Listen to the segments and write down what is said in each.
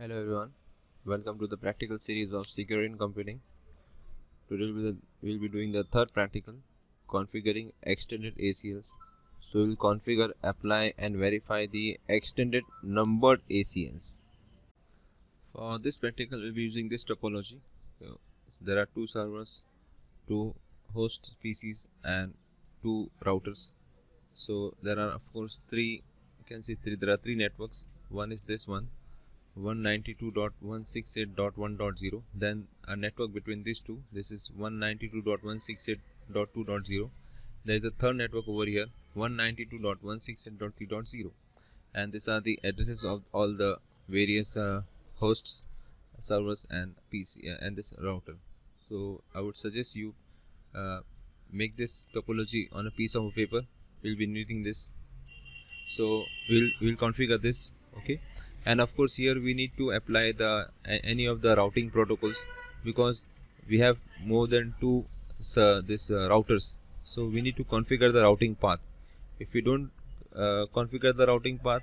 Hello everyone, welcome to the practical series of Security in Computing. Today we'll be doing the third practical, configuring extended ACLs. So we'll configure, apply and verify the extended numbered ACLs. For this practical we'll be using this topology. So there are two servers, two host PCs and two routers. So there are of course there are three networks. One is this one, 192.168.1.0. then a network between these two, this is 192.168.2.0. there is a third network over here, 192.168.3.0, and these are the addresses of all the various hosts, servers and PC and this router. So I would suggest you make this topology on a piece of paper. We'll be needing this, so we'll configure this. Okay, and of course here we need to apply any of the routing protocols, because we have more than two routers, so we need to configure the routing path. If we don't configure the routing path,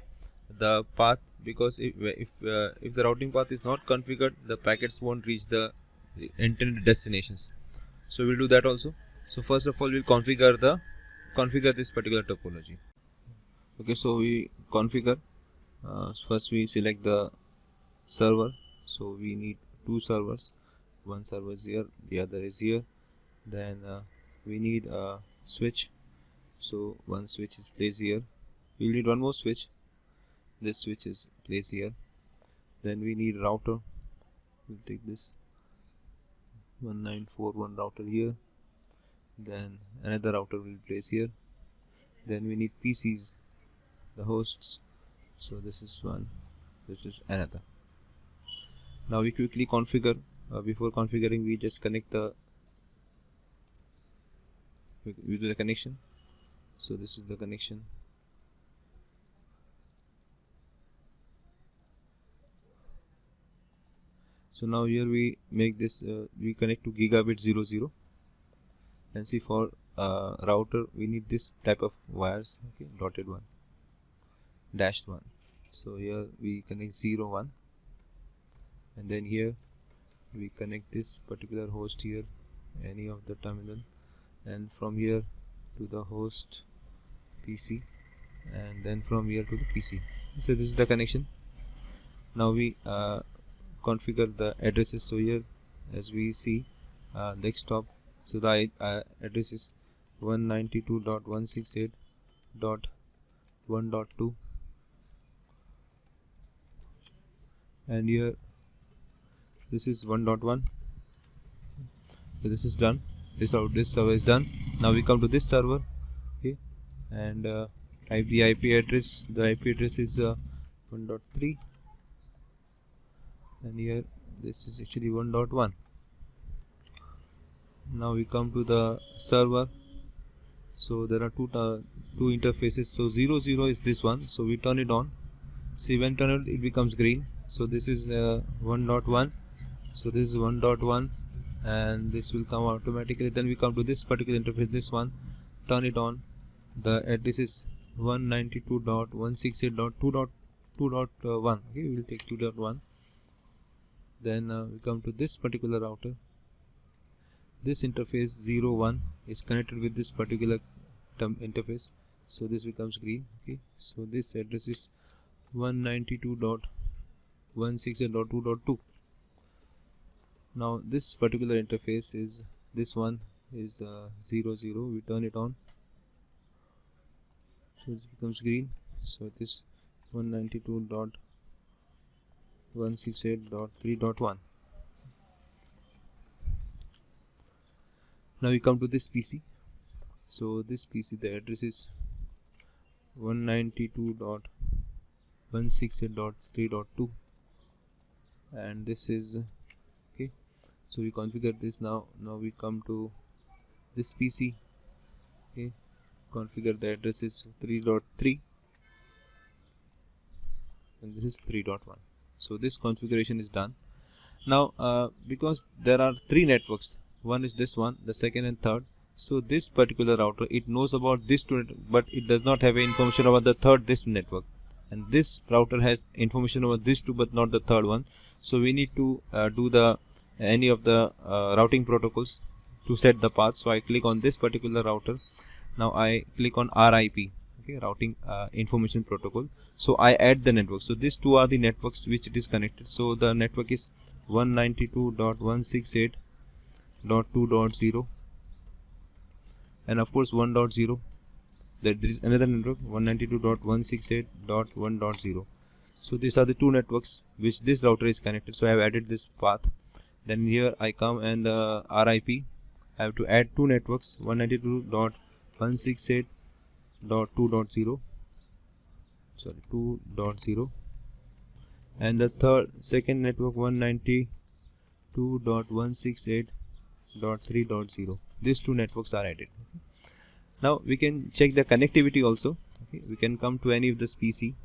because if the routing path is not configured, the packets won't reach the intended destinations. So we'll do that also. So first of all we'll configure this particular topology. Okay, so we configure. First we select the server, so we need two servers, one server is here, the other is here. Then we need a switch, so one switch is placed here. We'll need one more switch, this switch is placed here. Then we need router, we'll take this 1941 router here. Then another router will place here. Then we need PCs, the hosts, so this is one, this is another. Now we quickly configure. Before configuring we just connect we do the connection. So this is the connection. So now here we make this, we connect to gigabit 00, and see for router we need this type of wires. Okay, dotted one, dashed one. So here we connect 0 1, and then here we connect this particular host here, any of the terminal, and from here to the host PC, and then from here to the PC. So this is the connection. Now we configure the addresses. So here as we see desktop, so the address is 192.168.1.2, and here this is 1.1. so this is done, this server is done. Now we come to this server. Okay, and type the IP address. The IP address is 1.3, and here this is actually 1.1. now we come to the server. So there are two interfaces. So 00 is this one, so we turn it on. See, when turned on it becomes green. So this is 1.1, so this is 1.1, and this will come automatically. Then we come to this particular interface, this one, turn it on. The address is 192.168.2.1. okay, we will take 2.1. then we come to this particular router. This interface 01 is connected with this particular interface, so this becomes green. Okay, so this address is 192.168.2.2. now this particular interface is this one, is 00. we turn it on, so this becomes green. So this 192.168.3.1. now we come to this PC. So this PC, the address is 192.168.3.2, and this is okay. So we configure this. Now we come to this PC. Okay, configure, the address is 3.3, and this is 3.1. so this configuration is done. Now because there are three networks, one is this one, the second and third. So this particular router, it knows about this two, but it does not have information about the third, this network. and this router has information over these two but not the third one. So we need to do the any of the routing protocols to set the path. So I click on this particular router. Now I click on RIP, okay, routing information protocol. So I add the network. So these two are the networks which it is connected. So the network is 192.168.2.0 and of course 1.0. That there is another network 192.168.1.0. So these are the two networks which this router is connected. So I have added this path. Then here I come and RIP. I have to add two networks 192.168.2.0, sorry, 2.0, and the second network 192.168.3.0. These two networks are added. Now we can check the connectivity also. Okay, we can come to any of this PC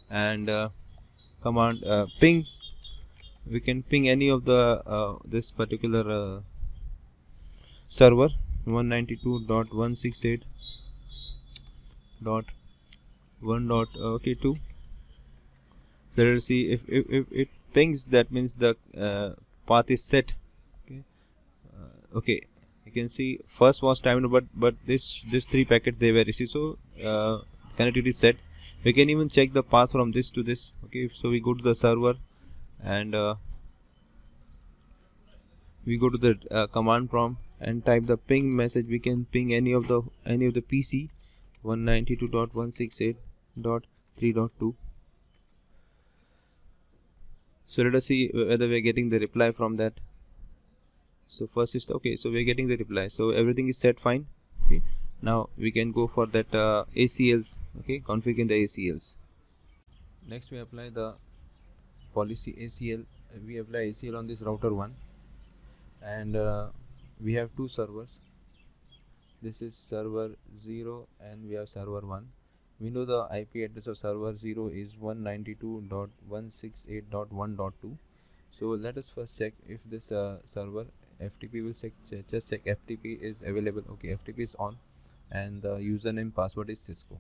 and command ping. We can ping any of the this particular server 192.168.1.2. So let us see if it pings. That means the path is set. Okay, okay. You can see first was timed, but this three packets they were received. So connectivity is set. We can even check the path from this to this. Okay, so we go to the server and we go to the command prompt and type the ping message. We can ping any of the PC 192.168.3.2. So let us see whether we are getting the reply from that. So first is okay, so we are getting the reply, so everything is set fine. Okay, now we can go for that ACLs. Okay, configuring the ACLs. Next we apply the policy ACL. We apply ACL on this router 1, and we have two servers. This is server 0 and we have server 1. We know the IP address of server 0 is 192.168.1.2. So let us first check if this server FTP will just check FTP is available. Okay, FTP is on and the username password is Cisco.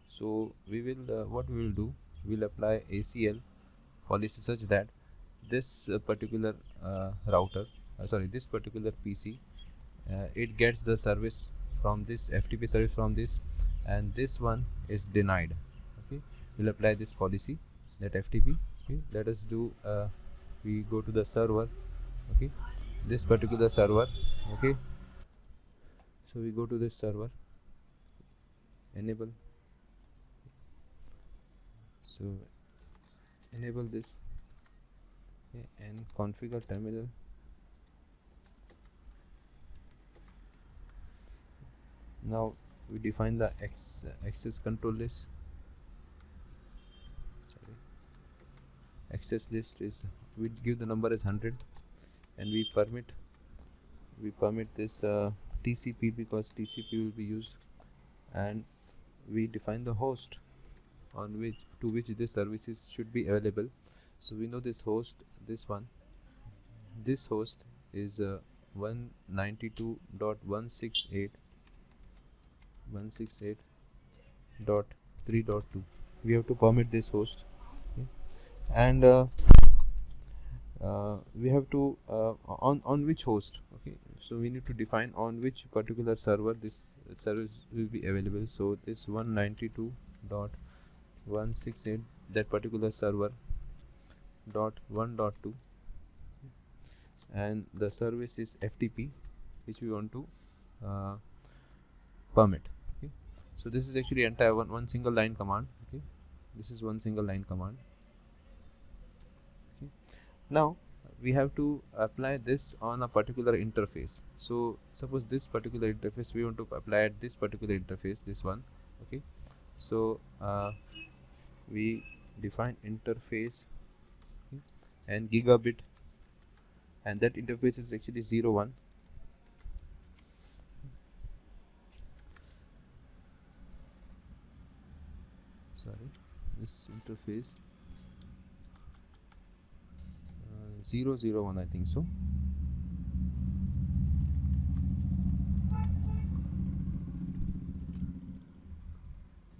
So we will what we will do, we'll apply ACL policy such that this particular this particular PC it gets the service from this FTP service from this, and this one is denied. Okay, we'll apply this policy that FTP. Okay, let us do we go to the server. Okay, this particular server. Okay, so we go to this server, enable, so enable this. Okay, and configure terminal. Now we define the access control list. Sorry, access list is, we give the number as 100 and we permit this TCP because TCP will be used, and we define the host on which this services should be available. So we know this host, this host is 192.168.3.2. we have to permit this host. Okay, and we have to on which host. Okay, so we need to define on which particular server this service will be available. So this 192.168, that particular server .1.2, and the service is FTP which we want to permit. Okay, so this is actually entire one single line command. Okay, this is one single line command. Okay, now we have to apply this on a particular interface. So suppose this particular interface we want to apply at this particular interface, this one. Okay, so we define interface, okay, and gigabit, and that interface is actually 01. Sorry, this interface 001, I think so.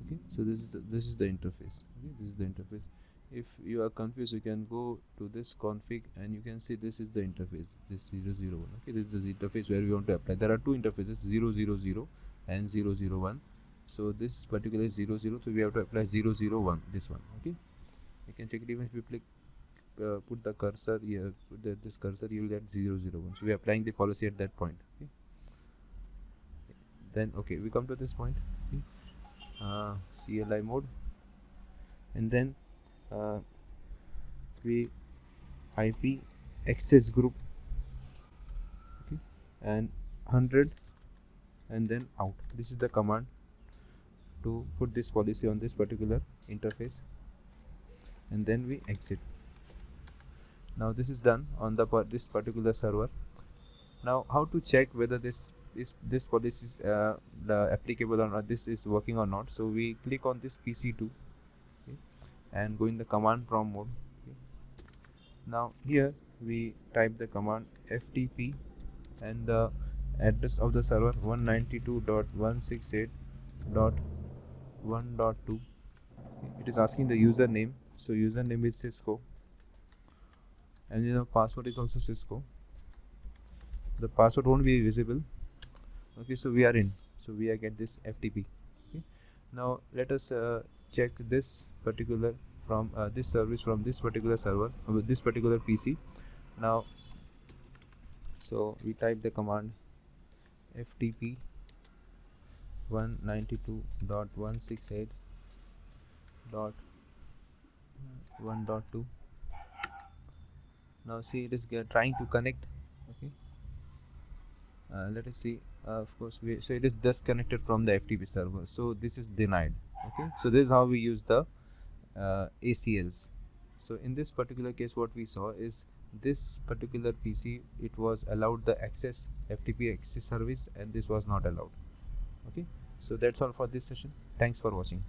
Okay, So this is the interface. Okay, this is the interface. If you are confused, you can go to this config and you can see this is the interface, this 001. Okay, this is the interface where we want to apply. There are two interfaces, 000 and 001. So this particular is 00, so we have to apply 001, this one. Okay, you can check it. Even if you click put the cursor here, put this cursor, you will get 001. So we are applying the policy at that point. Okay, then okay, we come to this point. Okay. CLI mode, and then uh, we IP access group, okay, and 100, and then out. This is the command to put this policy on this particular interface, and then we exit. Now this is done on this particular server. Now how to check whether this policy is applicable or not, this is working or not? So we click on this PC2, okay, and go in the command prompt mode. Okay. Now here we type the command ftp and the address of the server 192.168.1.2. It is asking the username, so username is Cisco, and the password is also Cisco. The password won't be visible. Okay, so we are in, so we are get this ftp. Okay, now let us check this particular from this service from this particular server with this particular PC. Now so we type the command ftp 192.168.1.2. now see it is trying to connect. Okay, let us see. Of course so it is disconnected from the ftp server, so this is denied. Okay, so this is how we use the ACLs. So in this particular case what we saw is this particular PC, it was allowed the access FTP access service, and this was not allowed. Okay, so that's all for this session. Thanks for watching.